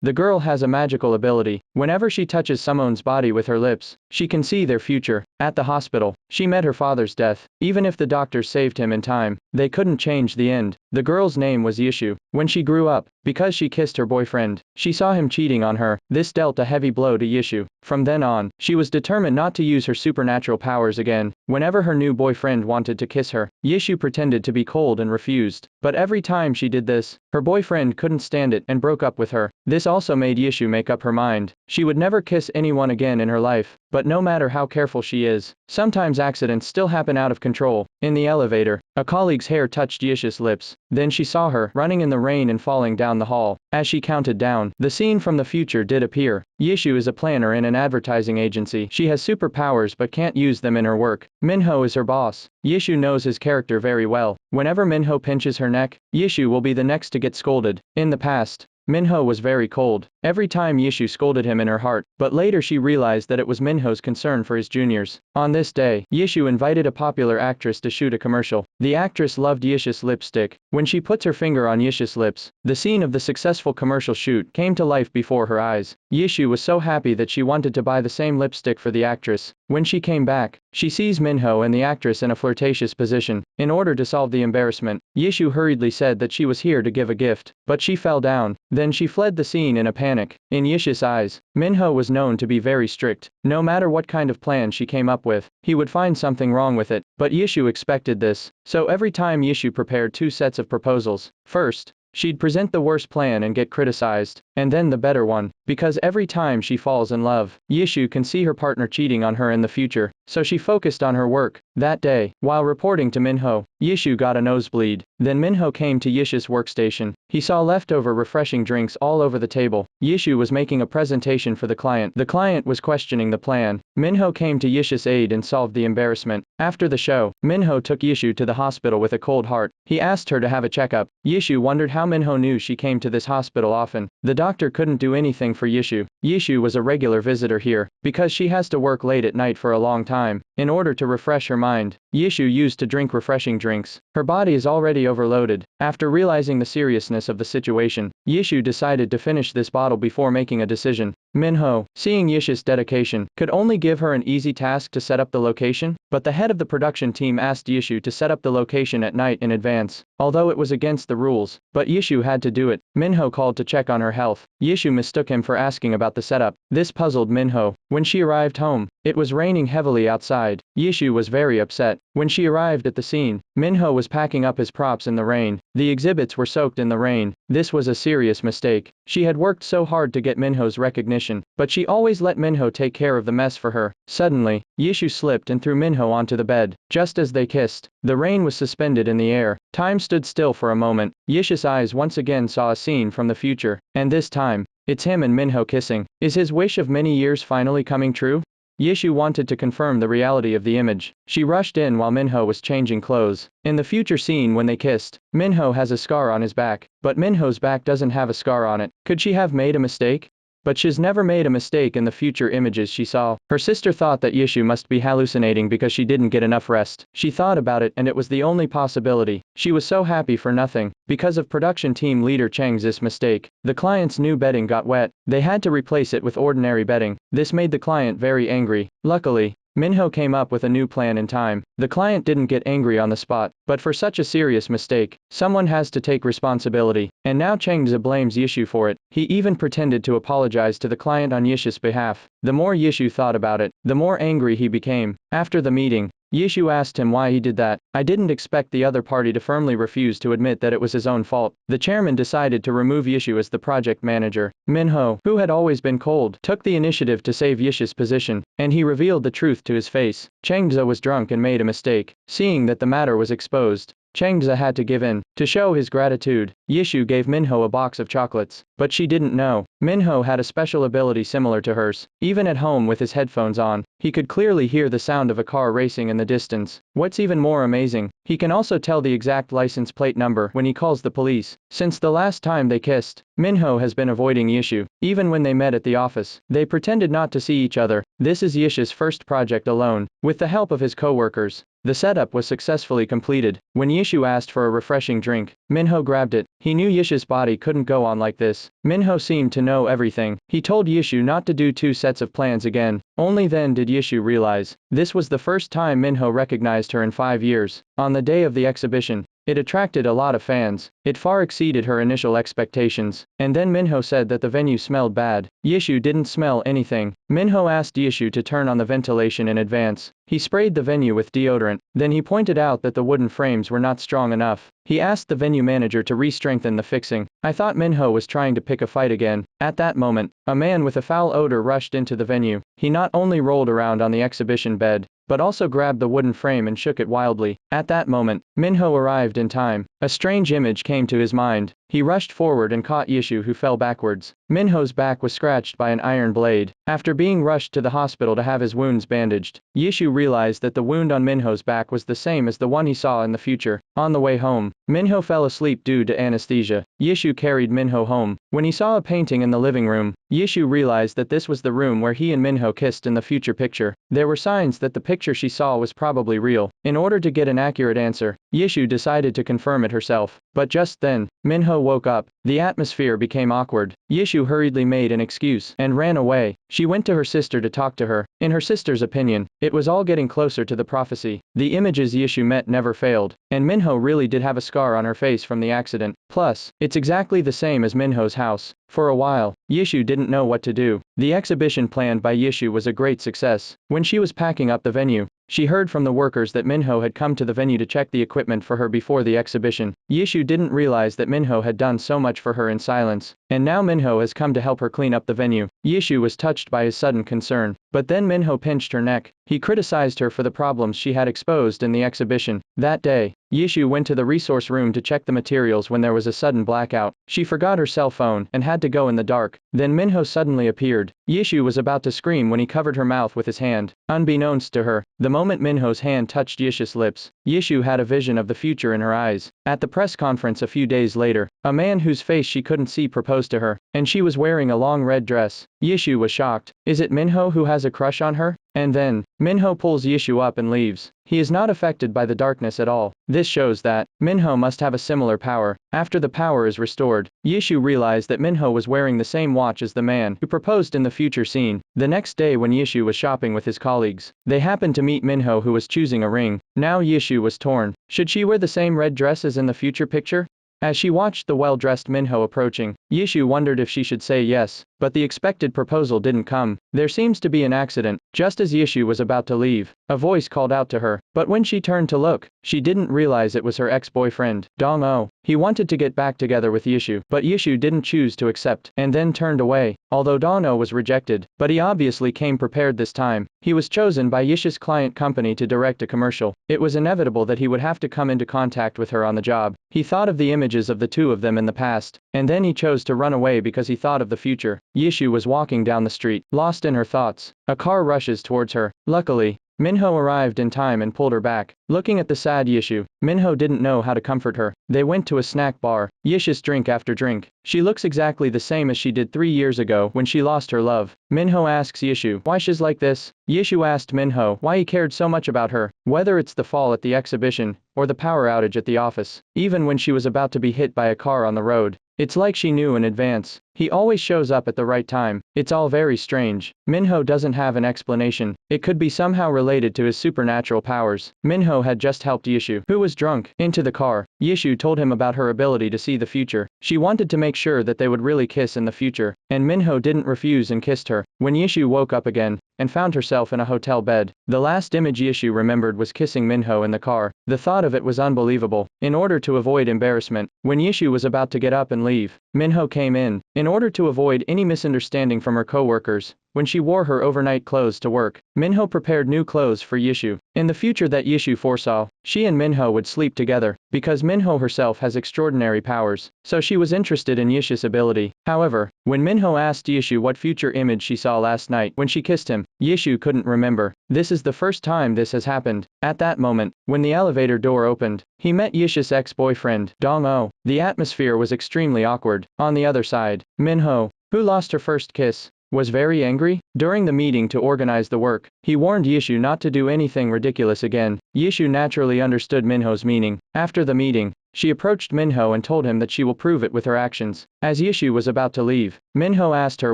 The girl has a magical ability. Whenever she touches someone's body with her lips, she can see their future. At the hospital, she met her father's death. Even if the doctors saved him in time, they couldn't change the end. The girl's name was Yishu. When she grew up, because she kissed her boyfriend, she saw him cheating on her. This dealt a heavy blow to Yishu. From then on, she was determined not to use her supernatural powers again. Whenever her new boyfriend wanted to kiss her, Yishu pretended to be cold and refused. But every time she did this, her boyfriend couldn't stand it and broke up with her. This also made Yishu make up her mind. She would never kiss anyone again in her life. But no matter how careful she is, sometimes accidents still happen out of control. In the elevator, a colleague's hair touched Yishu's lips. Then she saw her running in the rain and falling down the hall. As she counted down, the scene from the future did appear. Yishu is a planner in an advertising agency. She has superpowers but can't use them in her work. Minho is her boss. Yishu knows his character very well. Whenever Minho pinches her neck, Yishu will be the next to get scolded. In the past, Minho was very cold. Every time Yishu scolded him in her heart, but later she realized that it was Minho's concern for his juniors. On this day, Yishu invited a popular actress to shoot a commercial. The actress loved Yishu's lipstick. When she puts her finger on Yishu's lips, the scene of the successful commercial shoot came to life before her eyes. Yishu was so happy that she wanted to buy the same lipstick for the actress. When she came back, she sees Minho and the actress in a flirtatious position. In order to solve the embarrassment, Yishu hurriedly said that she was here to give a gift, but she fell down. Then she fled the scene in a panic. In Yishu's eyes, Minho was known to be very strict. No matter what kind of plan she came up with, he would find something wrong with it. But Yishu expected this. So every time Yishu prepared two sets of proposals. First, she'd present the worst plan and get criticized, and then the better one. Because every time she falls in love, Yishu can see her partner cheating on her in the future, so she focused on her work. That day, while reporting to Minho, Yishu got a nosebleed. Then Minho came to Yishu's workstation. He saw leftover refreshing drinks all over the table. Yishu was making a presentation for the client. The client was questioning the plan. Minho came to Yishu's aid and solved the embarrassment. After the show, Minho took Yishu to the hospital with a cold heart. He asked her to have a checkup. Yishu wondered how Minho knew she came to this hospital often. The doctor couldn't do anything for Yishu. Yishu was a regular visitor here, because she has to work late at night for a long time. In order to refresh her mind, Yishu used to drink refreshing drinks. Her body is already overloaded. After realizing the seriousness of the situation, Yishu decided to finish this bottle before making a decision. Minho, seeing Yishu's dedication, could only give her an easy task to set up the location, but the head of the production team asked Yishu to set up the location at night in advance. Although it was against the rules, but Yishu had to do it. Minho called to check on her health. Yishu mistook him for asking about the setup. This puzzled Minho. When she arrived home, it was raining heavily outside. Yishu was very upset. When she arrived at the scene, Minho was packing up his props in the rain. The exhibits were soaked in the rain. This was a serious mistake. She had worked so hard to get Minho's recognition, but she always let Minho take care of the mess for her. Suddenly, Yishu slipped and threw Minho onto the bed. Just as they kissed, the rain was suspended in the air. Time stood still for a moment. Yishu's eyes once again saw a scene from the future, and this time, it's him and Minho kissing. Is his wish of many years finally coming true? Yishu wanted to confirm the reality of the image. She rushed in while Minho was changing clothes. In the future scene when they kissed, Minho has a scar on his back, but Minho's back doesn't have a scar on it. Could she have made a mistake? But she's never made a mistake in the future images she saw. Her sister thought that Yishu must be hallucinating because she didn't get enough rest. She thought about it and it was the only possibility. She was so happy for nothing. Because of production team leader Chang's mistake, the client's new bedding got wet. They had to replace it with ordinary bedding. This made the client very angry. Luckily, Minho came up with a new plan in time. The client didn't get angry on the spot, but for such a serious mistake, someone has to take responsibility, and now Changza blames Yishu for it. He even pretended to apologize to the client on Yishu's behalf. The more Yishu thought about it, the more angry he became. After the meeting, Yishu asked him why he did that. I didn't expect the other party to firmly refuse to admit that it was his own fault. The chairman decided to remove Yishu as the project manager. Minho, who had always been cold, took the initiative to save Yishu's position, and he revealed the truth to his face. Changza was drunk and made a mistake. Seeing that the matter was exposed, Changza had to give in. To show his gratitude, Yishu gave Minho a box of chocolates. But she didn't know, Minho had a special ability similar to hers. Even at home with his headphones on, he could clearly hear the sound of a car racing in the distance. What's even more amazing, he can also tell the exact license plate number when he calls the police. Since the last time they kissed, Minho has been avoiding Yishu. Even when they met at the office, they pretended not to see each other. This is Yishu's first project alone, with the help of his co-workers. The setup was successfully completed. When Yishu asked for a refreshing drink, Minho grabbed it. He knew Yishu's body couldn't go on like this. Minho seemed to know everything. He told Yishu not to do two sets of plans again. Only then did Yishu realize. This was the first time Minho recognized her in 5 years. On the day of the exhibition, it attracted a lot of fans. It far exceeded her initial expectations. And then Minho said that the venue smelled bad. Yishu didn't smell anything. Minho asked Yishu to turn on the ventilation in advance. He sprayed the venue with deodorant. Then he pointed out that the wooden frames were not strong enough. He asked the venue manager to re-strengthen the fixing. I thought Minho was trying to pick a fight again. At that moment, a man with a foul odor rushed into the venue. He not only rolled around on the exhibition bed, but also grabbed the wooden frame and shook it wildly. At that moment, Minho arrived in time. A strange image came to his mind. He rushed forward and caught Yishu, who fell backwards. Minho's back was scratched by an iron blade. After being rushed to the hospital to have his wounds bandaged, Yishu realized that the wound on Minho's back was the same as the one he saw in the future. On the way home, Minho fell asleep due to anesthesia. Yishu carried Minho home. When he saw a painting in the living room, Yishu realized that this was the room where he and Minho kissed in the future picture. There were signs that the picture she saw was probably real. In order to get an accurate answer, Yishu decided to confirm it herself. But just then, Minho woke up. The atmosphere became awkward. Yishu hurriedly made an excuse and ran away. She went to her sister to talk to her. In her sister's opinion, it was all getting closer to the prophecy. The images Yishu met never failed, and Minho really did have a scar on her face from the accident. Plus, it's exactly the same as Minho's house. For a while, Yishu didn't know what to do. The exhibition planned by Yishu was a great success. When she was packing up the venue, she heard from the workers that Minho had come to the venue to check the equipment for her before the exhibition. Yishu didn't realize that Minho had done so much for her in silence, and now Minho has come to help her clean up the venue. Yishu was touched by his sudden concern, but then Minho pinched her neck. He criticized her for the problems she had exposed in the exhibition. That day, Yishu went to the resource room to check the materials when there was a sudden blackout. She forgot her cell phone and had to go in the dark. Then Minho suddenly appeared. Yishu was about to scream when he covered her mouth with his hand. Unbeknownst to her, the moment Minho's hand touched Yishu's lips, Yishu had a vision of the future in her eyes. At the press conference a few days later, a man whose face she couldn't see proposed to her, and she was wearing a long red dress. Yishu was shocked. Is it Minho who has a crush on her? And then, Minho pulls Yishu up and leaves. He is not affected by the darkness at all. This shows that Minho must have a similar power. After the power is restored, Yishu realized that Minho was wearing the same watch as the man who proposed in the future scene. The next day when Yishu was shopping with his colleagues, they happened to meet Minho, who was choosing a ring. Now Yishu was torn. Should she wear the same red dress as in the future picture? As she watched the well-dressed Minho approaching, Yishu wondered if she should say yes, but the expected proposal didn't come. There seems to be an accident. Just as Yishu was about to leave, a voice called out to her, but when she turned to look, she didn't realize it was her ex-boyfriend, Dong-oh. He wanted to get back together with Yishu, but Yishu didn't choose to accept, and then turned away. Although Dong-oh was rejected, but he obviously came prepared this time. He was chosen by Yishu's client company to direct a commercial. It was inevitable that he would have to come into contact with her on the job. He thought of the images of the two of them in the past, and then he chose to run away because he thought of the future. Yishu was walking down the street, lost in her thoughts. A car rushes towards her. Luckily, Minho arrived in time and pulled her back. Looking at the sad Yishu, Minho didn't know how to comfort her. They went to a snack bar. Yishu's drink after drink. She looks exactly the same as she did 3 years ago when she lost her love. Minho asks Yishu why she's like this. Yishu asked Minho why he cared so much about her, whether it's the fall at the exhibition or the power outage at the office. Even when she was about to be hit by a car on the road, it's like she knew in advance. He always shows up at the right time. It's all very strange. Minho doesn't have an explanation. It could be somehow related to his supernatural powers. Minho had just helped Yishu, who was drunk, into the car. Yishu told him about her ability to see the future. She wanted to make sure that they would really kiss in the future, and Minho didn't refuse and kissed her. When Yishu woke up again, and found herself in a hotel bed, the last image Yishu remembered was kissing Minho in the car. The thought of it was unbelievable. In order to avoid embarrassment, when Yishu was about to get up and leave, Minho came in. In order to avoid any misunderstanding from her co-workers, When she wore her overnight clothes to work, Minho prepared new clothes for Yishu. In the future that Yishu foresaw, she and Minho would sleep together, because Minho herself has extraordinary powers, so she was interested in Yishu's ability. However, when Minho asked Yishu what future image she saw last night when she kissed him, Yishu couldn't remember. This is the first time this has happened. At that moment, when the elevator door opened, he met Yishu's ex-boyfriend, Dong-oh. The atmosphere was extremely awkward. On the other side, Minho, who lost her first kiss, was very angry. During the meeting to organize the work, he warned Yishu not to do anything ridiculous again. Yishu naturally understood Minho's meaning. After the meeting, she approached Minho and told him that she will prove it with her actions. As Yishu was about to leave, Minho asked her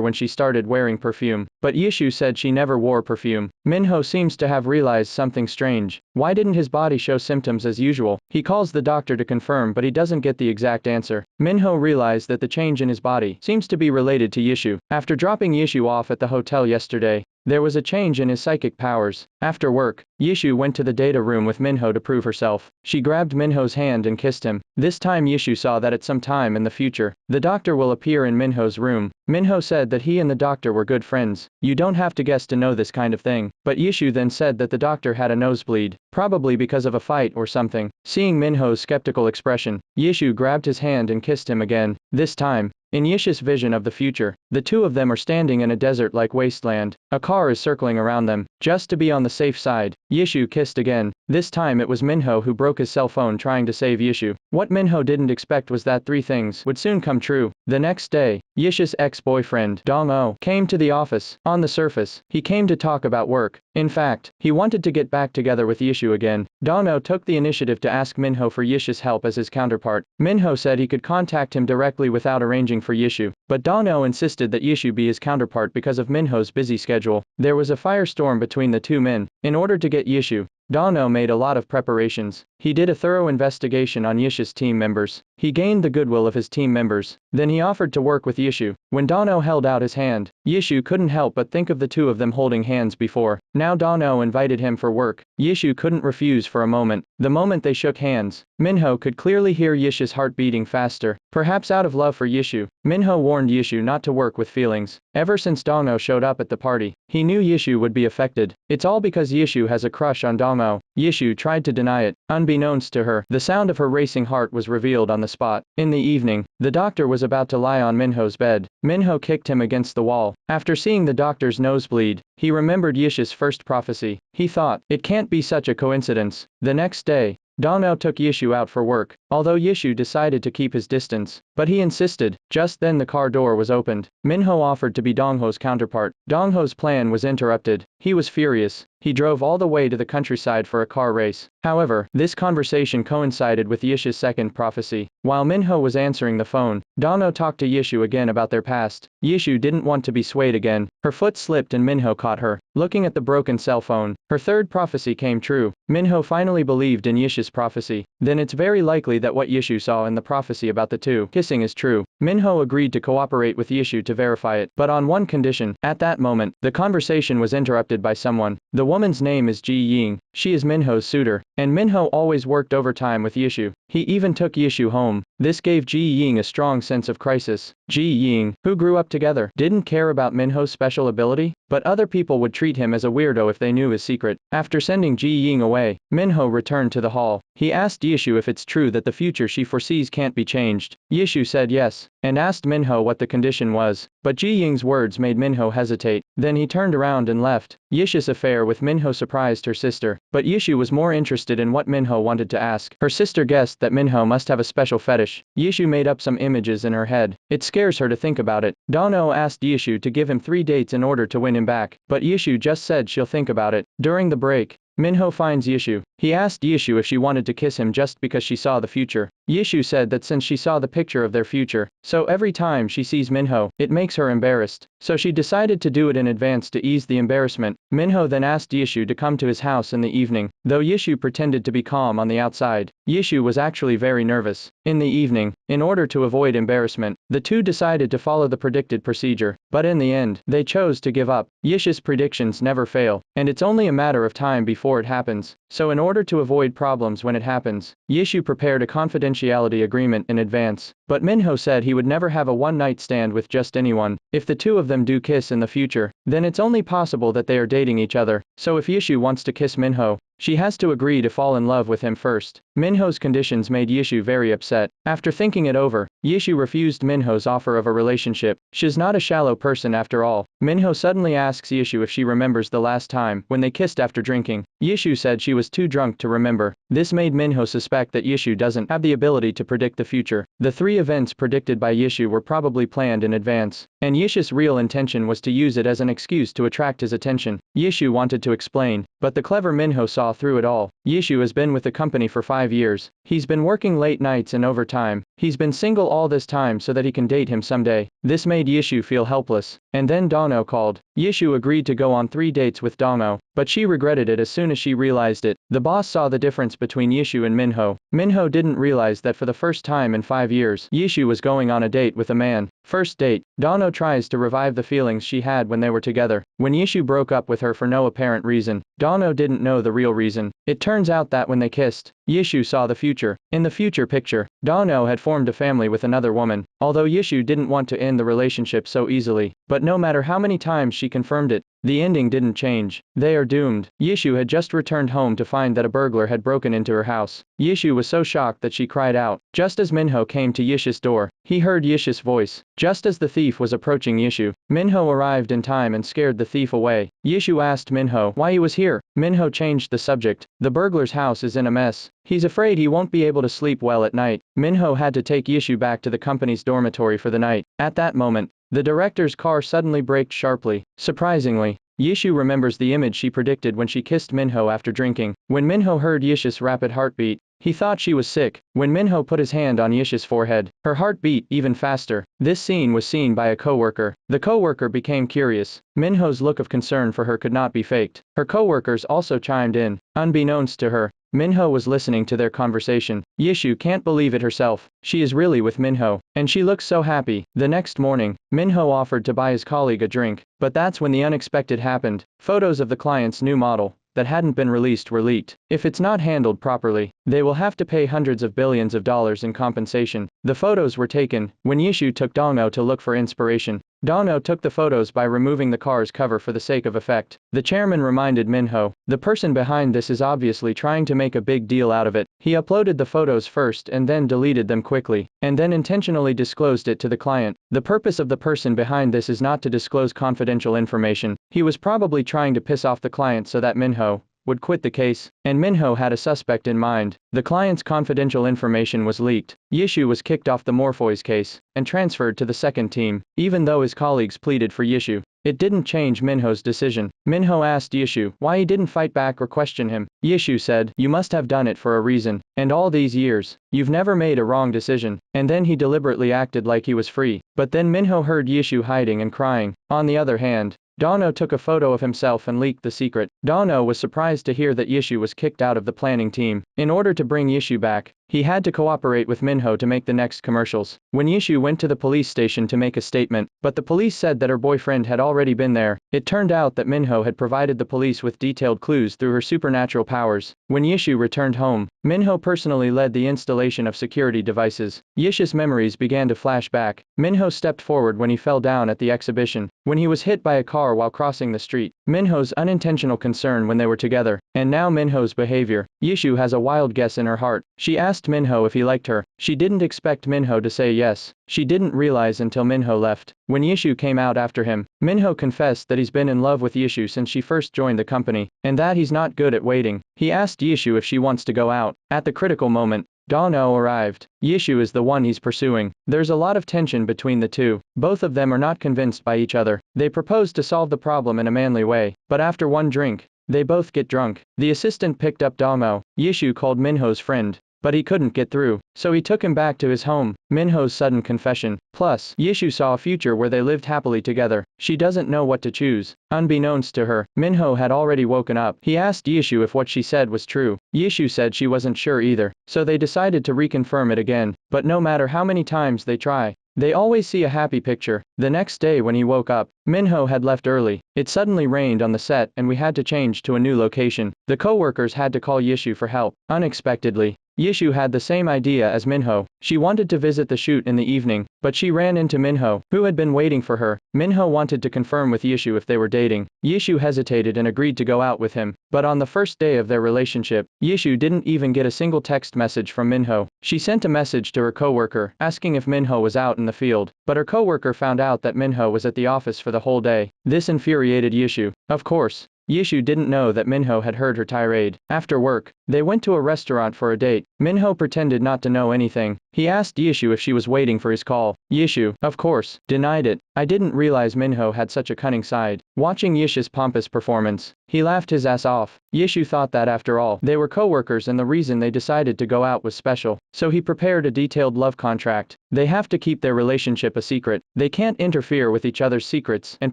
when she started wearing perfume, but Yishu said she never wore perfume. Minho seems to have realized something strange. Why didn't his body show symptoms as usual? He calls the doctor to confirm, but he doesn't get the exact answer. Minho realized that the change in his body seems to be related to Yishu. After dropping Yishu off at the hotel yesterday, there was a change in his psychic powers. After work, Yishu went to the data room with Minho to prove herself. She grabbed Minho's hand and kissed him. This time Yishu saw that at some time in the future, the doctor will appear in Minho's room. Minho said that he and the doctor were good friends. You don't have to guess to know this kind of thing. But Yishu then said that the doctor had a nosebleed, probably because of a fight or something. Seeing Minho's skeptical expression, Yishu grabbed his hand and kissed him again. This time, in Yishu's vision of the future, the two of them are standing in a desert-like wasteland. A car is circling around them. Just to be on the safe side, Yishu kissed again. This time it was Minho who broke his cell phone trying to save Yishu. What Minho didn't expect was that three things would soon come true. The next day, Yishu's ex-boyfriend, Dong-oh, came to the office. On the surface, he came to talk about work. In fact, he wanted to get back together with Yishu again. Dong-oh took the initiative to ask Minho for Yishu's help as his counterpart. Minho said he could contact him directly without arranging for Yishu, but Dong-oh insisted that Yishu be his counterpart because of Minho's busy schedule. There was a firestorm between the two men. In order to get Yishu, Dong-oh made a lot of preparations. He did a thorough investigation on Yishu's team members. He gained the goodwill of his team members. Then he offered to work with Yishu. When Dong-oh held out his hand, Yishu couldn't help but think of the two of them holding hands before. Now Dong-oh invited him for work. Yishu couldn't refuse for a moment. The moment they shook hands, Minho could clearly hear Yishu's heart beating faster. Perhaps out of love for Yishu, Minho warned Yishu not to work with feelings. Ever since Dong-oh showed up at the party, he knew Yishu would be affected. It's all because Yishu has a crush on Dong-oh. Yishu tried to deny it. Unbeknownst to her, the sound of her racing heart was revealed on the spot. In the evening, the doctor was about to lie on Minho's bed. Minho kicked him against the wall. After seeing the doctor's nosebleed, he remembered Yishu's first prophecy. He thought, it can't be such a coincidence. The next day, Dong-oh took Yishu out for work, although Yishu decided to keep his distance. But he insisted. Just then the car door was opened. Minho offered to be Dong-ho's counterpart. Dong-ho's plan was interrupted. He was furious. He drove all the way to the countryside for a car race. However, this conversation coincided with Yishu's second prophecy. While Minho was answering the phone, Dong-oh talked to Yishu again about their past. Yishu didn't want to be swayed again. Her foot slipped and Minho caught her. Looking at the broken cell phone, her third prophecy came true. Minho finally believed in Yishu's prophecy. Then it's very likely that what Yishu saw in the prophecy about the two kissing is true. Minho agreed to cooperate with Yishu to verify it, but on one condition. At that moment, the conversation was interrupted by someone. The woman's name is Ji Ying. She is Minho's suitor, and Minho always worked overtime with Yishu. He even took Yishu home. This gave Ji Ying a strong sense of crisis. Ji Ying, who grew up together, didn't care about Minho's special ability, but other people would treat him as a weirdo if they knew his secret. After sending Ji Ying away, Minho returned to the hall. He asked Yishu if it's true that the future she foresees can't be changed. Yishu said yes, and asked Minho what the condition was, but Ji Ying's words made Minho hesitate. Then he turned around and left. Yishu's affair with Minho surprised her sister, but Yishu was more interested in what Minho wanted to ask. Her sister guessed that Minho must have a special fetish. Yishu made up some images in her head. It scares her to think about it. Dong-oh asked Yishu to give him 3 dates in order to win him back, but Yishu just said she'll think about it. During the break, Minho finds Yishu. He asked Yishu if she wanted to kiss him just because she saw the future. Yishu said that since she saw the picture of their future, so every time she sees Minho, it makes her embarrassed. So she decided to do it in advance to ease the embarrassment. Minho then asked Yishu to come to his house in the evening. Though Yishu pretended to be calm on the outside, Yishu was actually very nervous. In the evening, in order to avoid embarrassment, the two decided to follow the predicted procedure, but in the end, they chose to give up. Yishu's predictions never fail, and it's only a matter of time before it happens. So in order to avoid problems when it happens, Yishu prepared a confidential confidentiality agreement in advance. But Minho said he would never have a one-night stand with just anyone. If the two of them do kiss in the future, then it's only possible that they are dating each other. So if Yishu wants to kiss Minho, she has to agree to fall in love with him first. Minho's conditions made Yishu very upset. After thinking it over, Yishu refused Minho's offer of a relationship. She's not a shallow person after all. Minho suddenly asks Yishu if she remembers the last time when they kissed after drinking. Yishu said she was too drunk to remember. This made Minho suspect that Yishu doesn't have the ability to predict the future. The three events predicted by Yishu were probably planned in advance, and Yishu's real intention was to use it as an excuse to attract his attention. Yishu wanted to explain, but the clever Minho saw through it all. Yishu has been with the company for 5 years. He's been working late nights and overtime. He's been single all this time so that he can date him someday. This made Yishu feel helpless. And then Dono called. Yishu agreed to go on 3 dates with Dono, but she regretted it as soon as she realized it. The boss saw the difference between Yishu and Minho. Minho didn't realize that for the first time in 5 years, Yishu was going on a date with a man. First date, Dono tries to revive the feelings she had when they were together. When Yishu broke up with her for no apparent reason, Dono didn't know the real reason. It turns out that when they kissed, Yishu saw the future. In the future picture, Dono had formed a family with another woman, although Yishu didn't want to end the relationship so easily. But no matter how many times she confirmed it, the ending didn't change. They are doomed. Yishu had just returned home to find that a burglar had broken into her house. Yishu was so shocked that she cried out. Just as Minho came to Yishu's door, he heard Yishu's voice. Just as the thief was approaching Yishu, Minho arrived in time and scared the thief away. Yishu asked Minho why he was here. Minho changed the subject. The burglar's house is in a mess. He's afraid he won't be able to sleep well at night. Minho had to take Yishu back to the company's dormitory for the night. At that moment, the director's car suddenly braked sharply. Surprisingly, Yishu remembers the image she predicted when she kissed Minho after drinking. When Minho heard Yishu's rapid heartbeat, he thought she was sick. When Minho put his hand on Yishu's forehead, her heart beat even faster. This scene was seen by a coworker. The coworker became curious. Minho's look of concern for her could not be faked. Her coworkers also chimed in. Unbeknownst to her, Minho was listening to their conversation. Yishu can't believe it herself. She is really with Minho, and she looks so happy. The next morning, Minho offered to buy his colleague a drink, but that's when the unexpected happened. Photos of the client's new model that hadn't been released were leaked. If it's not handled properly, they will have to pay hundreds of billions of dollars in compensation. The photos were taken when Yishu took Dono to look for inspiration. Dono took the photos by removing the car's cover for the sake of effect. The chairman reminded Minho, the person behind this is obviously trying to make a big deal out of it. He uploaded the photos first and then deleted them quickly, and then intentionally disclosed it to the client. The purpose of the person behind this is not to disclose confidential information. He was probably trying to piss off the client so that Minho would quit the case, and Minho had a suspect in mind. The client's confidential information was leaked. Yishu was kicked off the Morpheus case and transferred to the second team, even though his colleagues pleaded for Yishu. It didn't change Minho's decision. Minho asked Yishu why he didn't fight back or question him. Yishu said, "You must have done it for a reason, and all these years, you've never made a wrong decision." And then he deliberately acted like he was free. But then Minho heard Yishu hiding and crying. On the other hand, Dono took a photo of himself and leaked the secret. Dono was surprised to hear that Yishu was kicked out of the planning team. In order to bring Yishu back, he had to cooperate with Minho to make the next commercials. When Yishu went to the police station to make a statement, but the police said that her boyfriend had already been there, it turned out that Minho had provided the police with detailed clues through her supernatural powers. When Yishu returned home, Minho personally led the installation of security devices. Yishu's memories began to flash back. Minho stepped forward when he fell down at the exhibition, when he was hit by a car while crossing the street, Minho's unintentional concern when they were together, and now Minho's behavior. Yishu has a wild guess in her heart. She asked Minho if he liked her. She didn't expect Minho to say yes. She didn't realize until Minho left. When Yishu came out after him, Minho confessed that he's been in love with Yishu since she first joined the company, and that he's not good at waiting. He asked Yishu if she wants to go out. At the critical moment, Dono arrived. Yishu is the one he's pursuing. There's a lot of tension between the two. Both of them are not convinced by each other. They propose to solve the problem in a manly way, but after one drink, they both get drunk. The assistant picked up Dono. Yishu called Minho's friend, but he couldn't get through, so he took him back to his home. Minho's sudden confession. Plus, Yishu saw a future where they lived happily together. She doesn't know what to choose. Unbeknownst to her, Minho had already woken up. He asked Yishu if what she said was true. Yishu said she wasn't sure either, so they decided to reconfirm it again. But no matter how many times they try, they always see a happy picture. The next day when he woke up, Minho had left early. It suddenly rained on the set and we had to change to a new location. The co-workers had to call Yishu for help. Unexpectedly, Yishu had the same idea as Minho. She wanted to visit the shoot in the evening, but she ran into Minho, who had been waiting for her. Minho wanted to confirm with Yishu if they were dating. Yishu hesitated and agreed to go out with him, but on the first day of their relationship, Yishu didn't even get a single text message from Minho. She sent a message to her coworker, asking if Minho was out in the field, but her coworker found out that Minho was at the office for the whole day. This infuriated Yishu. Of course, Yishu didn't know that Minho had heard her tirade. After work, they went to a restaurant for a date. Minho pretended not to know anything. He asked Yishu if she was waiting for his call. Yishu, of course, denied it. I didn't realize Minho had such a cunning side. Watching Yishu's pompous performance, he laughed his ass off. Yishu thought that after all, they were co-workers and the reason they decided to go out was special. So he prepared a detailed love contract. They have to keep their relationship a secret. They can't interfere with each other's secrets and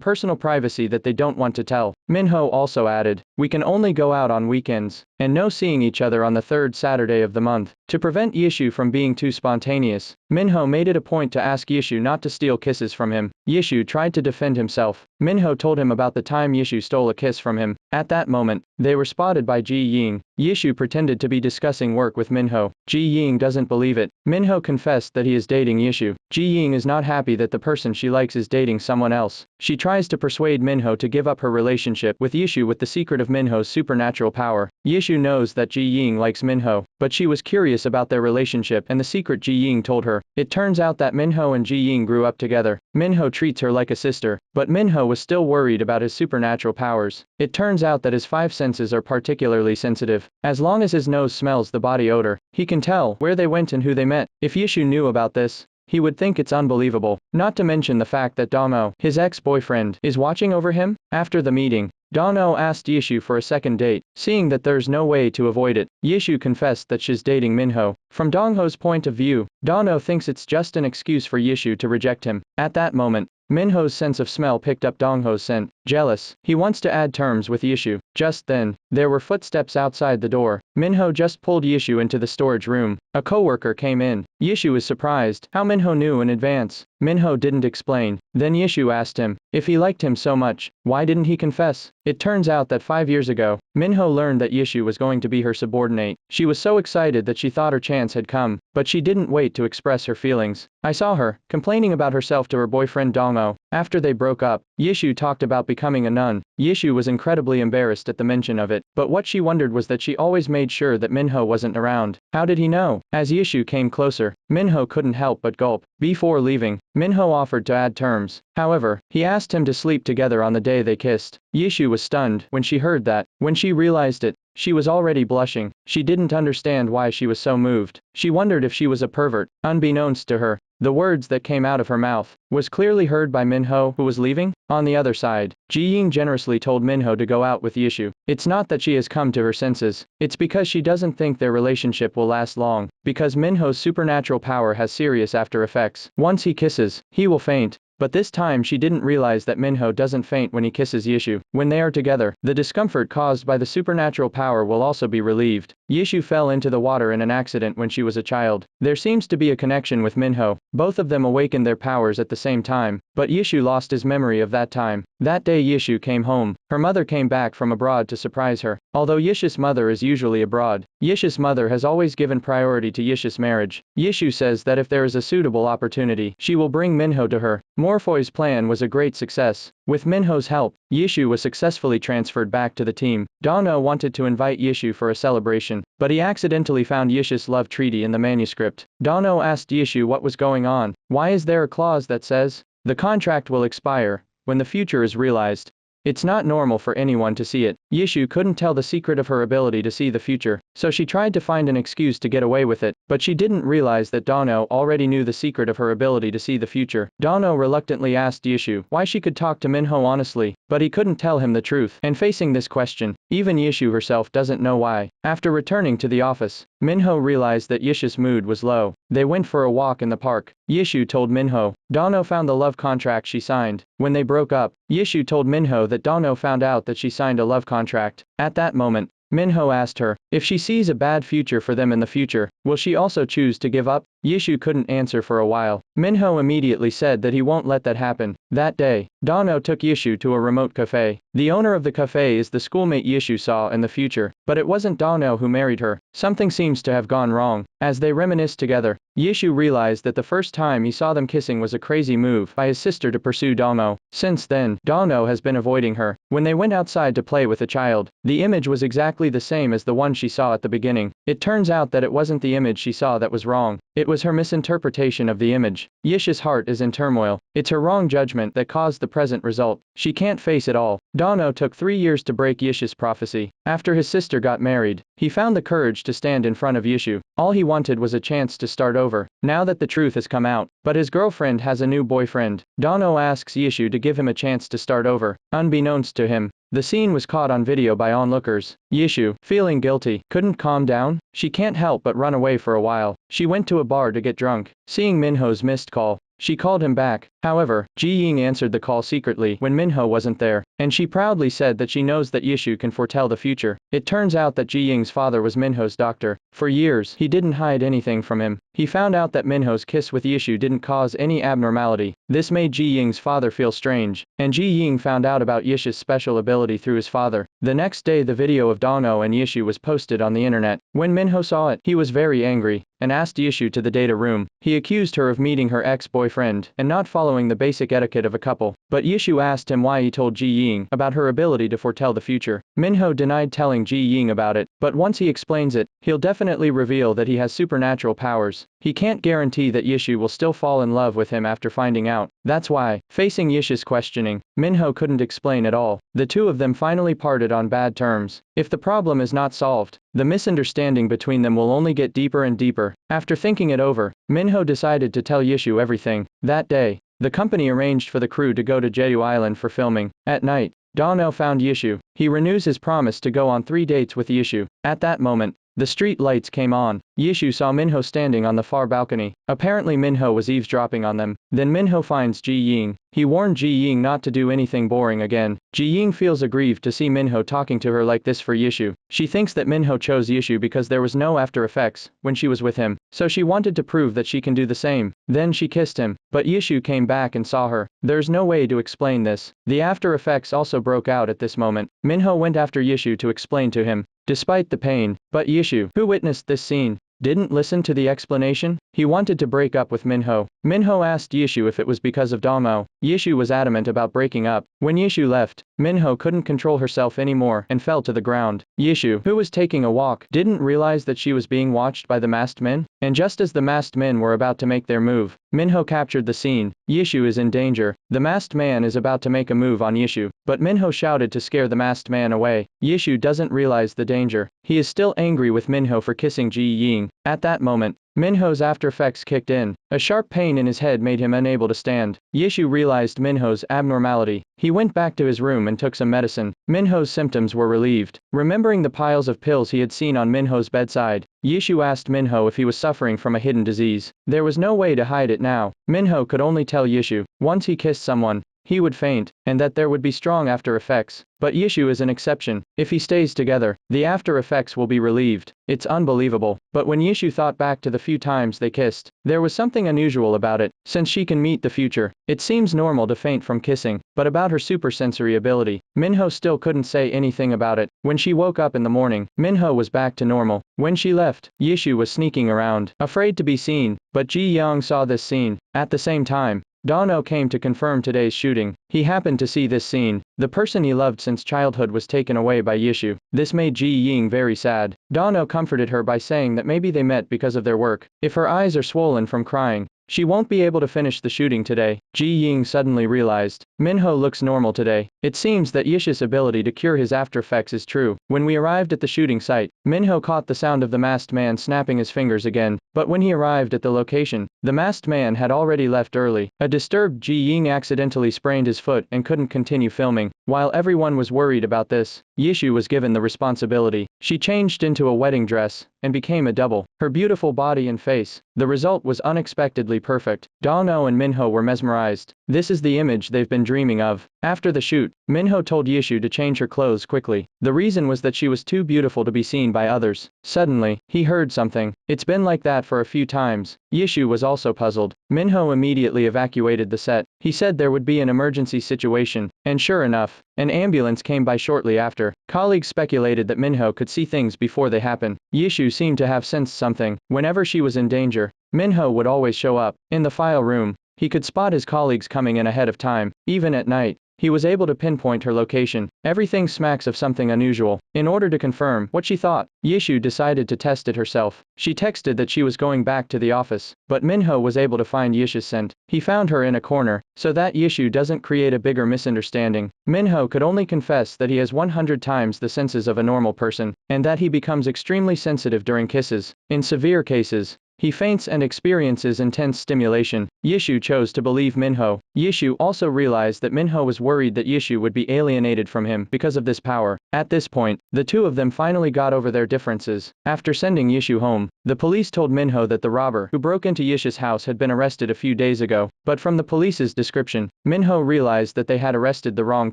personal privacy that they don't want to tell. Minho also added, we can only go out on weekends, and no seeing each other on the third Saturday of the month. To prevent Yishu from being too spontaneous, Minho made it a point to ask Yishu not to steal kisses from him. Yishu tried to defend himself. Minho told him about the time Yishu stole a kiss from him. At that moment, they were spotted by Ji Ying. Yishu pretended to be discussing work with Minho. Ji Ying doesn't believe it. Minho confessed that he is dating Yishu. Ji Ying is not happy that the person she likes is dating someone else. She tries to persuade Minho to give up her relationship with Yishu with the secret of Minho's supernatural power. Yishu knows that Ji Ying likes Minho, but she was curious about their relationship and the secret Ji Ying told her. It turns out that Minho and Ji Ying grew up together. Minho treats her like a sister, but Minho was still worried about his supernatural powers. It turns out that his 5 senses are particularly sensitive. As long as his nose smells the body odor, he can tell where they went and who they met. If Yishu knew about this, he would think it's unbelievable. Not to mention the fact that Dong-o, his ex-boyfriend, is watching over him. After the meeting, Dong-o asked Yishu for a second date. Seeing that there's no way to avoid it, Yishu confessed that she's dating Minho. From Dong-ho's point of view, Dong-o thinks it's just an excuse for Yishu to reject him. At that moment, Minho's sense of smell picked up Dong-ho's scent. Jealous, he wants to add terms with Yishu. Just then, there were footsteps outside the door. Minho just pulled Yishu into the storage room. A coworker came in. Yishu was surprised how Minho knew in advance. Minho didn't explain. Then Yishu asked him, if he liked him so much, why didn't he confess? It turns out that 5 years ago, Minho learned that Yishu was going to be her subordinate. She was so excited that she thought her chance had come, but she didn't wait to express her feelings. I saw her, complaining about herself to her boyfriend Dong-o. After they broke up, Yishu talked about becoming a nun. Yishu was incredibly embarrassed at the mention of it, but what she wondered was that she always made sure that Minho wasn't around. How did he know? As Yishu came closer, Minho couldn't help but gulp. Before leaving, Minho offered to add terms. However, he asked him to sleep together on the day they kissed. Yishu was stunned when she heard that. When she realized it, she was already blushing. She didn't understand why she was so moved. She wondered if she was a pervert. Unbeknownst to her, the words that came out of her mouth was clearly heard by Minho, who was leaving. On the other side, Ji Ying generously told Minho to go out with Yishu. It's not that she has come to her senses, it's because she doesn't think their relationship will last long, because Minho's supernatural power has serious after effects. Once he kisses, he will faint. But this time she didn't realize that Minho doesn't faint when he kisses Yishu. When they are together, the discomfort caused by the supernatural power will also be relieved. Yishu fell into the water in an accident when she was a child. There seems to be a connection with Minho. Both of them awakened their powers at the same time, but Yishu lost his memory of that time. That day Yishu came home. Her mother came back from abroad to surprise her. Although Yishu's mother is usually abroad, Yishu's mother has always given priority to Yishu's marriage. Yishu says that if there is a suitable opportunity, she will bring Minho to her. Morphoy's plan was a great success. With Minho's help, Yishu was successfully transferred back to the team. Dong-o wanted to invite Yishu for a celebration, but he accidentally found Yishu's love treaty in the manuscript. Dong-o asked Yishu what was going on. Why is there a clause that says, the contract will expire when the future is realized? It's not normal for anyone to see it. Yishu couldn't tell the secret of her ability to see the future, so she tried to find an excuse to get away with it, but she didn't realize that Dong-o already knew the secret of her ability to see the future. Dong-o reluctantly asked Yishu why she could talk to Minho honestly, but he couldn't tell him the truth. And facing this question, even Yishu herself doesn't know why. After returning to the office, Minho realized that Yishu's mood was low. They went for a walk in the park. Yishu told Minho, Dong-o found the love contract she signed. When they broke up, Yishu told Minho that Dong-o found out that she signed a love contract. At that moment, Minho asked her. If she sees a bad future for them in the future, will she also choose to give up? Yishu couldn't answer for a while. Minho immediately said that he won't let that happen. That day, Dano took Yishu to a remote cafe. The owner of the cafe is the schoolmate Yishu saw in the future, but it wasn't Dano who married her. Something seems to have gone wrong. As they reminisce together, Yishu realized that the first time he saw them kissing was a crazy move by his sister to pursue Dano. Since then, Dano has been avoiding her. When they went outside to play with a child, the image was exactly the same as the one she saw at the beginning. It turns out that it wasn't the image she saw that was wrong. It was her misinterpretation of the image. Yishu's heart is in turmoil. It's her wrong judgment that caused the present result. She can't face it all. Dano took 3 years to break Yishu's prophecy. After his sister got married, he found the courage to stand in front of Yishu. All he wanted was a chance to start over, now that the truth has come out. But his girlfriend has a new boyfriend. Dano asks Yishu to give him a chance to start over. Unbeknownst to him, the scene was caught on video by onlookers. Yishu, feeling guilty, couldn't calm down. She can't help but run away for a while. She went to a bar to get drunk. Seeing Minho's missed call, she called him back. However, Ji Ying answered the call secretly when Minho wasn't there, and she proudly said that she knows that Yishu can foretell the future. It turns out that Ji Ying's father was Minho's doctor. For years, he didn't hide anything from him. He found out that Minho's kiss with Yishu didn't cause any abnormality. This made Ji Ying's father feel strange, and Ji Ying found out about Yishu's special ability through his father. The next day, the video of Dano and Yishu was posted on the internet. When Minho saw it, he was very angry and asked Yishu to the data room. He accused her of meeting her ex-boyfriend and not following the basic etiquette of a couple. But Yishu asked him why he told Ji Ying about her ability to foretell the future. Minho denied telling Ji Ying about it, but once he explains it, he'll definitely reveal that he has supernatural powers. He can't guarantee that Yishu will still fall in love with him after finding out. That's why, facing Yishu's questioning, Minho couldn't explain at all. The two of them finally parted on bad terms. If the problem is not solved, the misunderstanding between them will only get deeper and deeper. After thinking it over, Minho decided to tell Yishu everything. That day, the company arranged for the crew to go to Jeju Island for filming. At night, Dano found Yishu. He renews his promise to go on 3 dates with Yishu. At that moment, the street lights came on. Yishu saw Minho standing on the far balcony. Apparently Minho was eavesdropping on them. Then Minho finds Ji Ying. He warned Ji Ying not to do anything boring again. Ji Ying feels aggrieved to see Minho talking to her like this for Yishu. She thinks that Minho chose Yishu because there was no after effects when she was with him, so she wanted to prove that she can do the same. Then she kissed him, but Yishu came back and saw her. There's no way to explain this. The after effects also broke out at this moment. Minho went after Yishu to explain to him, despite the pain. But Yishu, who witnessed this scene, didn't listen to the explanation. He wanted to break up with Minho. Minho asked Yishu if it was because of Damo. Yishu was adamant about breaking up. When Yishu left, Minho couldn't control herself anymore and fell to the ground. Yishu, who was taking a walk, didn't realize that she was being watched by the masked men, and just as the masked men were about to make their move, Minho captured the scene. Yishu is in danger. The masked man is about to make a move on Yishu, but Minho shouted to scare the masked man away. Yishu doesn't realize the danger. He is still angry with Minho for kissing Ji Ying. At that moment, Minho's after effects kicked in. A sharp pain in his head made him unable to stand. Yishu realized Minho's abnormality. He went back to his room and took some medicine. Minho's symptoms were relieved. Remembering the piles of pills he had seen on Minho's bedside, Yishu asked Minho if he was suffering from a hidden disease. There was no way to hide it now. Minho could only tell Yishu, once he kissed someone, he would faint, and that there would be strong after effects. But Yishu is an exception. If he stays together, the after effects will be relieved. It's unbelievable. But when Yishu thought back to the few times they kissed, there was something unusual about it. Since she can meet the future, it seems normal to faint from kissing. But about her supersensory ability, Minho still couldn't say anything about it. When she woke up in the morning, Minho was back to normal. When she left, Yishu was sneaking around, afraid to be seen. But Ji Young saw this scene. At the same time, Dano came to confirm today's shooting. He happened to see this scene. The person he loved since childhood was taken away by Yishu. This made Ji Ying very sad. Dano comforted her by saying that maybe they met because of their work. If her eyes are swollen from crying, she won't be able to finish the shooting today. Ji Ying suddenly realized, Minho looks normal today. It seems that Yishu's ability to cure his after effects is true. When we arrived at the shooting site, Minho caught the sound of the masked man snapping his fingers again. But when he arrived at the location, the masked man had already left early. A disturbed Ji Ying accidentally sprained his foot and couldn't continue filming. While everyone was worried about this, Yishu was given the responsibility. She changed into a wedding dress and became a double. Her beautiful body and face The result was unexpectedly perfect. Dong-ho and Minho were mesmerized. This is the image they've been dreaming of. After the shoot, Minho told Yishu to change her clothes quickly. The reason was that she was too beautiful to be seen by others. Suddenly, he heard something. It's been like that for a few times. Yishu was also puzzled. Minho immediately evacuated the set. He said there would be an emergency situation, and sure enough, an ambulance came by shortly after. Colleagues speculated that Minho could see things before they happen. Yishu seemed to have sensed something. Whenever she was in danger, Minho would always show up. In the file room, he could spot his colleagues coming in ahead of time. Even at night, he was able to pinpoint her location. Everything smacks of something unusual. In order to confirm what she thought, Yishu decided to test it herself. She texted that she was going back to the office, but Minho was able to find Yishu's scent. He found her in a corner, so that Yishu doesn't create a bigger misunderstanding. Minho could only confess that he has 100 times the senses of a normal person, and that he becomes extremely sensitive during kisses. In severe cases, he faints and experiences intense stimulation. Yishu chose to believe Minho. Yishu also realized that Minho was worried that Yishu would be alienated from him because of this power. At this point, the two of them finally got over their differences. After sending Yishu home, the police told Minho that the robber who broke into Yishu's house had been arrested a few days ago. But from the police's description, Minho realized that they had arrested the wrong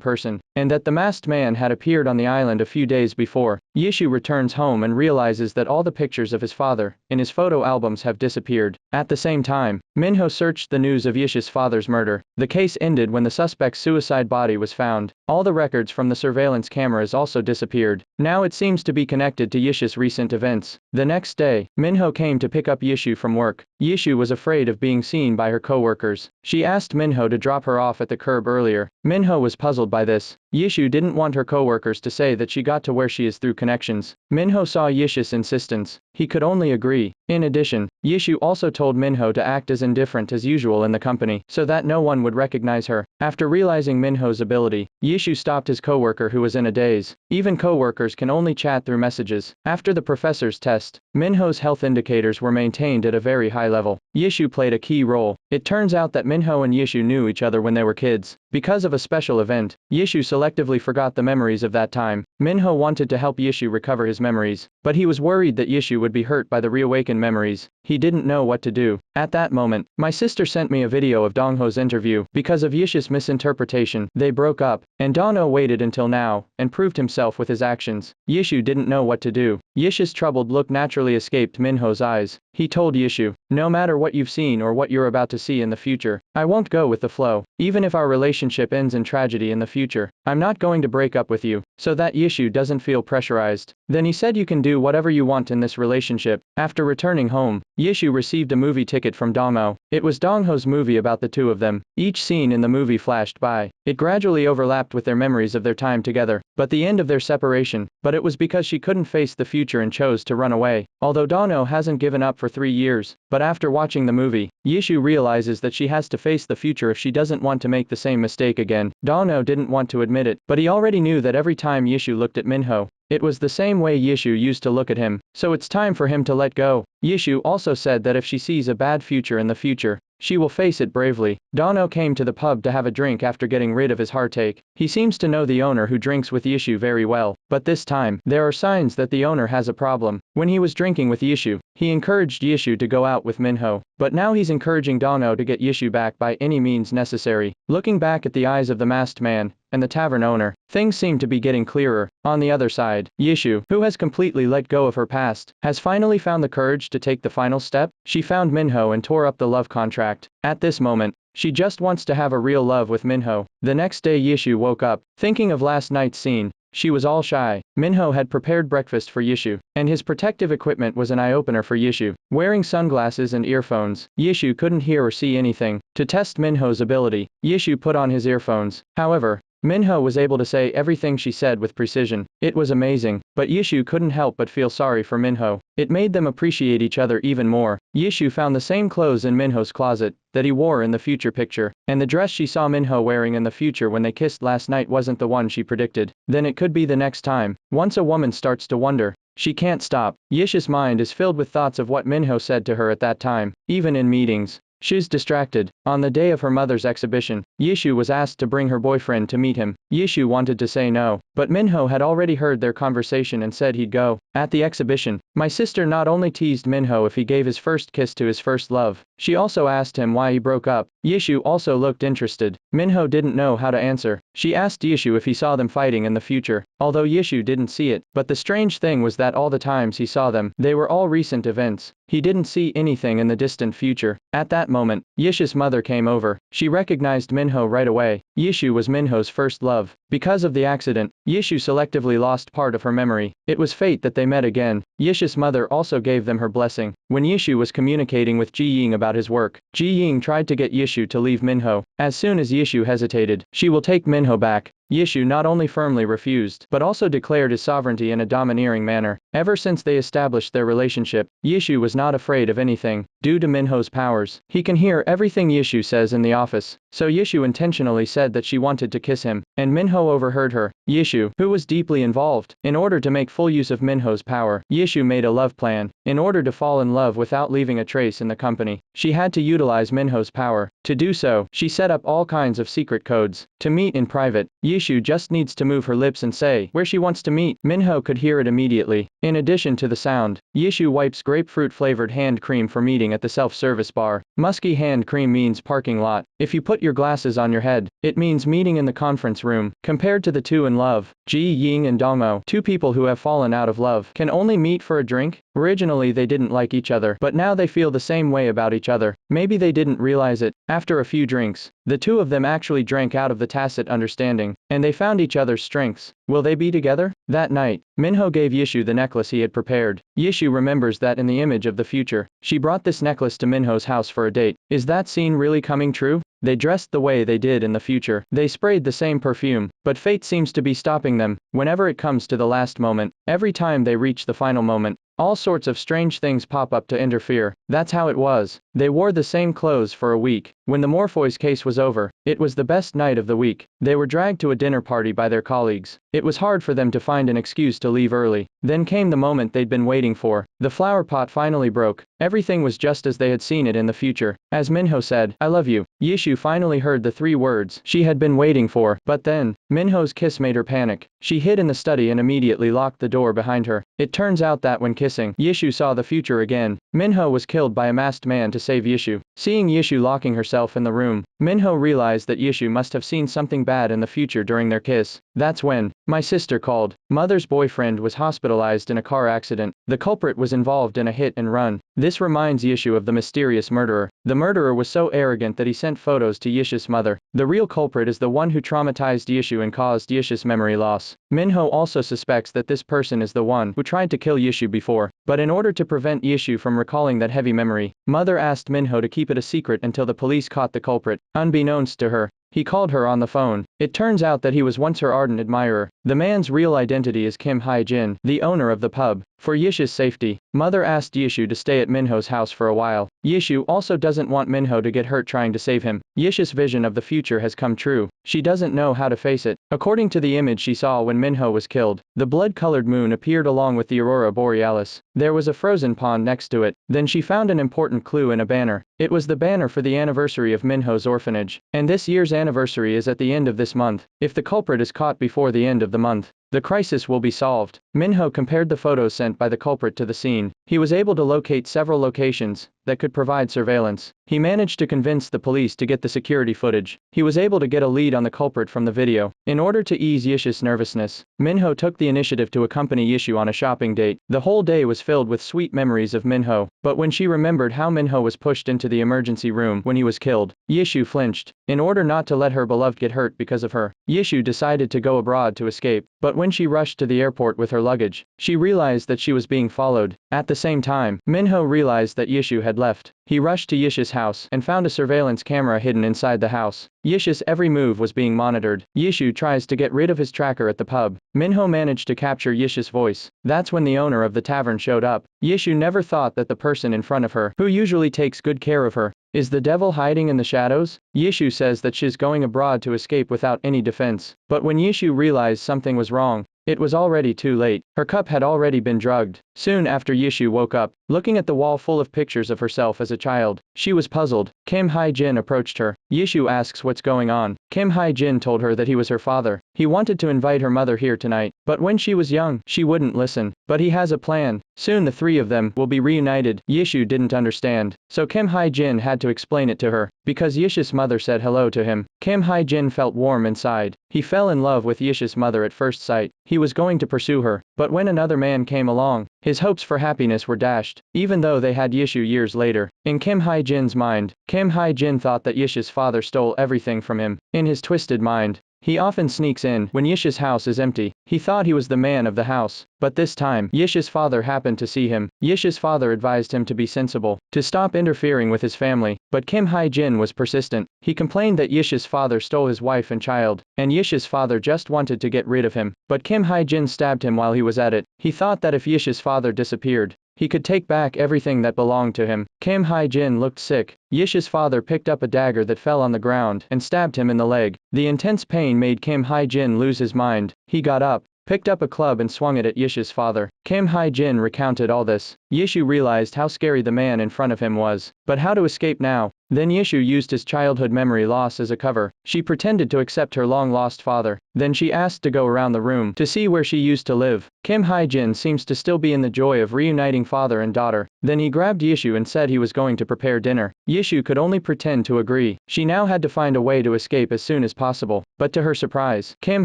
person, and that the masked man had appeared on the island a few days before. Yishu returns home and realizes that all the pictures of his father in his photo albums have disappeared. At the same time, Minho searched the news of Yishu's father's murder. The case ended when the suspect's suicide body was found. All the records from the surveillance cameras also disappeared. Now it seems to be connected to Yishu's recent events. The next day, Minho came to pick up Yishu from work. Yishu was afraid of being seen by her co-workers. She asked Minho to drop her off at the curb earlier. Minho was puzzled by this. Yishu didn't want her co-workers to say that she got to where she is through connections. Minho saw Yishu's insistence. He could only agree. In addition, Yishu also told Minho to act as indifferent as usual in the company, so that no one would recognize her. After realizing Minho's ability, Yishu stopped his co-worker who was in a daze. Even co-workers can only chat through messages. After the professor's test, Minho's health indicators were maintained at a very high level. Yishu played a key role. It turns out that Minho and Yishu knew each other when they were kids. Because of a special event, Yishu selectively forgot the memories of that time. Minho wanted to help Yishu recover his memories, but he was worried that Yishu would be hurt by the reawakened memories. He didn't know what to do. At that moment, my sister sent me a video of Dongho's interview. Because of Yishu's misinterpretation, they broke up, and Dongho waited until now, and proved himself with his actions. Yishu didn't know what to do. Yishu's troubled look naturally escaped Minho's eyes. He told Yishu, "No matter what you've seen or what you're about to see in the future, I won't go with the flow. Even if our relationship ends in tragedy in the future, I'm not going to break up with you," so that Yishu doesn't feel pressurized. Then he said you can do whatever you want in this relationship. After returning home, Yishu received a movie ticket from Dongho. It was Dongho's movie about the two of them. Each scene in the movie flashed by. It gradually overlapped with their memories of their time together, but the end of their separation. But it was because she couldn't face the future and chose to run away. Although Dongho hasn't given up for 3 years, but after watching the movie, Yishu realizes that she has to face the future if she doesn't want to make the same mistake again. Dongho didn't want to admit it, but he already knew that every time Yishu looked at Minho, it was the same way Yishu used to look at him, so it's time for him to let go. Yishu also said that if she sees a bad future in the future, she will face it bravely. Dongho came to the pub to have a drink after getting rid of his heartache. He seems to know the owner who drinks with Yishu very well, but this time, there are signs that the owner has a problem. When he was drinking with Yishu, he encouraged Yishu to go out with Minho, but now he's encouraging Dongho to get Yishu back by any means necessary. Looking back at the eyes of the masked man and the tavern owner, things seem to be getting clearer. On the other side, Yishu, who has completely let go of her past, has finally found the courage to take the final step. She found Minho and tore up the love contract. At this moment, she just wants to have a real love with Minho. The next day Yishu woke up, thinking of last night's scene. She was all shy. Minho had prepared breakfast for Yishu, and his protective equipment was an eye-opener for Yishu. Wearing sunglasses and earphones, Yishu couldn't hear or see anything. To test Minho's ability, Yishu put on his earphones. However, Minho was able to say everything she said with precision. It was amazing, but Yishu couldn't help but feel sorry for Minho. It made them appreciate each other even more. Yishu found the same clothes in Minho's closet that he wore in the future picture, and the dress she saw Minho wearing in the future when they kissed last night wasn't the one she predicted. Then it could be the next time. Once a woman starts to wonder, she can't stop. Yishu's mind is filled with thoughts of what Minho said to her at that time, even in meetings. She's distracted. On the day of her mother's exhibition, Yishu was asked to bring her boyfriend to meet him. Yishu wanted to say no, but Minho had already heard their conversation and said he'd go. At the exhibition, my sister not only teased Minho if he gave his first kiss to his first love, she also asked him why he broke up. Yishu also looked interested. Minho didn't know how to answer. She asked Yishu if he saw them fighting in the future, although Yishu didn't see it, but the strange thing was that all the times he saw them, they were all recent events. He didn't see anything in the distant future. At that moment, Yishu's mother came over. She recognized Minho right away. Yishu was Minho's first love. Because of the accident, Yishu selectively lost part of her memory. It was fate that they met again. Yishu's mother also gave them her blessing. When Yishu was communicating with Ji Ying about his work, Ji Ying tried to get Yishu to leave Minho. As soon as Yishu hesitated, she will take Minho back. Yishu not only firmly refused, but also declared his sovereignty in a domineering manner. Ever since they established their relationship, Yishu was not afraid of anything. Due to Minho's powers, he can hear everything Yishu says in the office. So Yishu intentionally said that she wanted to kiss him, and Minho overheard her. Yishu, who was deeply involved, in order to make full use of Minho's power, Yishu made a love plan. In order to fall in love without leaving a trace in the company, she had to utilize Minho's power. To do so, she set up all kinds of secret codes. To meet in private, Yishu just needs to move her lips and say where she wants to meet. Minho could hear it immediately. In addition to the sound, Yishu wipes grapefruit-flavored hand cream for meeting at the self-service bar. Musky hand cream means parking lot. If you put your glasses on your head, it means meeting in the conference room. Compared to the two in love, Ji Ying and Dongmo, two people who have fallen out of love, can only meet for a drink. Originally they didn't like each other, but now they feel the same way about each other. Maybe they didn't realize it. After a few drinks, the two of them actually drank out of the tacit understanding, and they found each other's strengths. Will they be together? That night, Minho gave Yishu the necklace he had prepared. Yishu remembers that in the image of the future, she brought this necklace to Minho's house for a date. Is that scene really coming true? They dressed the way they did in the future. They sprayed the same perfume, but fate seems to be stopping them. Whenever it comes to the last moment, every time they reach the final moment, all sorts of strange things pop up to interfere. That's how it was. They wore the same clothes for a week. When the Morpheus case was over, it was the best night of the week. They were dragged to a dinner party by their colleagues. It was hard for them to find an excuse to leave early. Then came the moment they'd been waiting for. The flower pot finally broke. Everything was just as they had seen it in the future. As Minho said, "I love you," Yishu finally heard the 3 words she had been waiting for. But then, Minho's kiss made her panic. She hid in the study and immediately locked the door behind her. It turns out that when kissing, Yishu saw the future again. Minho was killed by a masked man to save Yishu. Seeing Yishu locking herself in the room, Minho realized that Yishu must have seen something bad in the future during their kiss. That's when my sister called. Mother's boyfriend was hospitalized in a car accident. The culprit was involved in a hit and run. This reminds Yishu of the mysterious murderer. The murderer was so arrogant that he sent photos to Yishu's mother. The real culprit is the one who traumatized Yishu and caused Yishu's memory loss. Minho also suspects that this person is the one who tried to kill Yishu before. But in order to prevent Yishu from recalling that heavy memory, Mother asked Minho to keep it a secret until the police caught the culprit. Unbeknownst to her, he called her on the phone. It turns out that he was once her ardent admirer. The man's real identity is Kim Hae-jin, the owner of the pub. For Yishu's safety, Mother asked Yishu to stay at Minho's house for a while. Yishu also doesn't want Minho to get hurt trying to save him. Yishu's vision of the future has come true. She doesn't know how to face it. According to the image she saw when Minho was killed, the blood-colored moon appeared along with the aurora borealis. There was a frozen pond next to it. Then she found an important clue in a banner. It was the banner for the anniversary of Minho's orphanage. And this year's anniversary is at the end of this month. If the culprit is caught before the end of the month, the crisis will be solved. Minho compared the photos sent by the culprit to the scene. He was able to locate several locations that could provide surveillance. He managed to convince the police to get the security footage. He was able to get a lead on the culprit from the video. In order to ease Yishu's nervousness, Minho took the initiative to accompany Yishu on a shopping date. The whole day was filled with sweet memories of Minho, but when she remembered how Minho was pushed into the emergency room when he was killed, Yishu flinched. In order not to let her beloved get hurt because of her, Yishu decided to go abroad to escape. But when she rushed to the airport with her luggage, she realized that she was being followed. At the same time, Minho realized that Yishu had left. He rushed to Yishu's house and found a surveillance camera hidden inside the house. Yishu's every move was being monitored. Yishu tries to get rid of his tracker at the pub. Minho managed to capture Yishu's voice. That's when the owner of the tavern showed up. Yishu never thought that the person in front of her, who usually takes good care of her, is the devil hiding in the shadows? Yishu says that she's going abroad to escape without any defense. But when Yishu realized something was wrong, it was already too late. Her cup had already been drugged. Soon after Yishu woke up, looking at the wall full of pictures of herself as a child, she was puzzled. Kim Hae-jin approached her. Yishu asks what's going on. Kim Hae-jin told her that he was her father. He wanted to invite her mother here tonight, but when she was young, she wouldn't listen. But he has a plan. Soon the three of them will be reunited. Yishu didn't understand, so Kim Hae-jin had to explain it to her. Because Yishu's mother said hello to him, Kim Hae-jin felt warm inside. He fell in love with Yishu's mother at first sight. He was going to pursue her, but when another man came along, his hopes for happiness were dashed, even though they had Yishu years later. In Kim Hae-jin's mind, Kim Hae-jin thought that Yishu's father stole everything from him. In his twisted mind, he often sneaks in when Yishu's house is empty. He thought he was the man of the house, but this time, Yishu's father happened to see him. Yishu's father advised him to be sensible, to stop interfering with his family, but Kim Hae-jin was persistent. He complained that Yishu's father stole his wife and child, and Yishu's father just wanted to get rid of him, but Kim Hae-jin stabbed him while he was at it. He thought that if Yishu's father disappeared, he could take back everything that belonged to him. Kim Hae-jin looked sick. Yishu's father picked up a dagger that fell on the ground and stabbed him in the leg. The intense pain made Kim Hae-jin lose his mind. He got up, picked up a club and swung it at Yishu's father. Kim Hae-jin recounted all this. Yishu realized how scary the man in front of him was. But how to escape now? Then Yishu used his childhood memory loss as a cover. She pretended to accept her long-lost father. Then she asked to go around the room to see where she used to live. Kim Hae-jin seems to still be in the joy of reuniting father and daughter. Then he grabbed Yishu and said he was going to prepare dinner. Yishu could only pretend to agree. She now had to find a way to escape as soon as possible. But to her surprise, Kim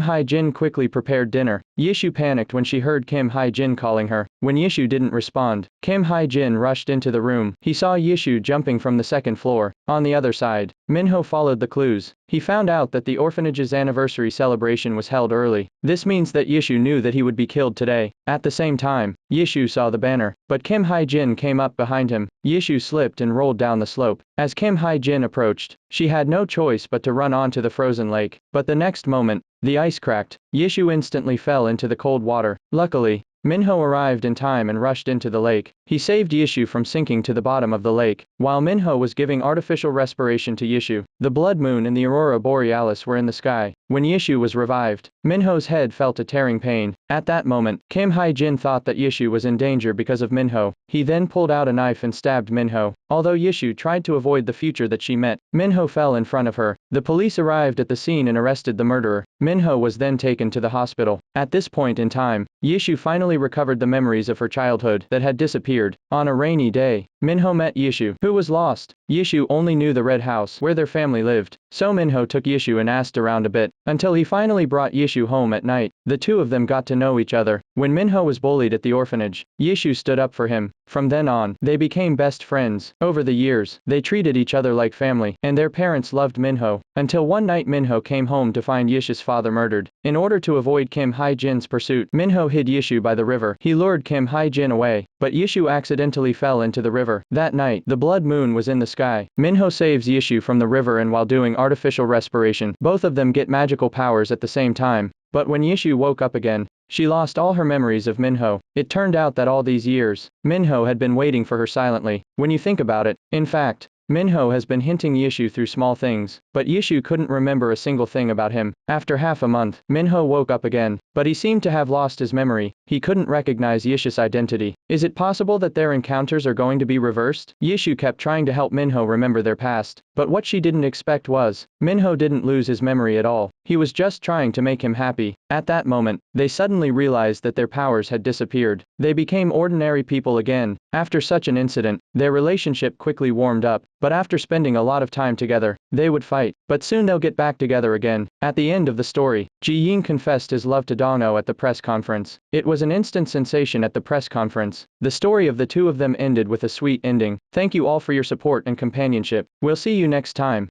Hae-jin quickly prepared dinner. Yishu panicked when she heard Kim Hae-jin calling her. When Yishu didn't respond, Kim Hae-jin rushed into the room. He saw Yishu jumping from the second floor. On the other side, Minho followed the clues. He found out that the orphanage's anniversary celebration was held early. This means that Yishu knew that he would be killed today. At the same time, Yishu saw the banner, but Kim Hae-jin came up behind him. Yishu slipped and rolled down the slope. As Kim Hae-jin approached, she had no choice but to run onto the frozen lake. But the next moment, the ice cracked. Yishu instantly fell into the cold water. Luckily, Minho arrived in time and rushed into the lake. He saved Yishu from sinking to the bottom of the lake. While Minho was giving artificial respiration to Yishu, the blood moon and the aurora borealis were in the sky. When Yishu was revived, Minho's head felt a tearing pain. At that moment, Kim Hae-jin thought that Yishu was in danger because of Minho. He then pulled out a knife and stabbed Minho. Although Yishu tried to avoid the future that she met, Minho fell in front of her. The police arrived at the scene and arrested the murderer. Minho was then taken to the hospital. At this point in time, Yishu finally recovered the memories of her childhood that had disappeared. On a rainy day, Minho met Yishu, who was lost. Yishu only knew the red house where their family lived, so Minho took Yishu and asked around a bit, until he finally brought Yishu home at night. The two of them got to know each other. When Minho was bullied at the orphanage, Yishu stood up for him. From then on, they became best friends. Over the years, they treated each other like family, and their parents loved Minho. Until one night Minho came home to find Yishu's father murdered. In order to avoid Kim Hae-jin's pursuit, Minho hid Yishu by the river. He lured Kim Hae-jin away, but Yishu accidentally fell into the river. That night, the blood moon was in the sky. Minho saves Yishu from the river, and while doing artificial respiration, both of them get magical powers at the same time. But when Yishu woke up again, she lost all her memories of Minho. It turned out that all these years, Minho had been waiting for her silently. When you think about it, in fact, Minho has been hinting Yishu through small things, but Yishu couldn't remember a single thing about him. After half a month, Minho woke up again, but he seemed to have lost his memory. He couldn't recognize Yishu's identity. Is it possible that their encounters are going to be reversed? Yishu kept trying to help Minho remember their past, but what she didn't expect was, Minho didn't lose his memory at all. He was just trying to make him happy. At that moment, they suddenly realized that their powers had disappeared. They became ordinary people again. After such an incident, their relationship quickly warmed up, but after spending a lot of time together, they would fight. But soon they'll get back together again. At the end of the story, Ji-yoon confessed his love to Dong-oh at the press conference. It was an instant sensation at the press conference. The story of the two of them ended with a sweet ending. Thank you all for your support and companionship. We'll see you next time.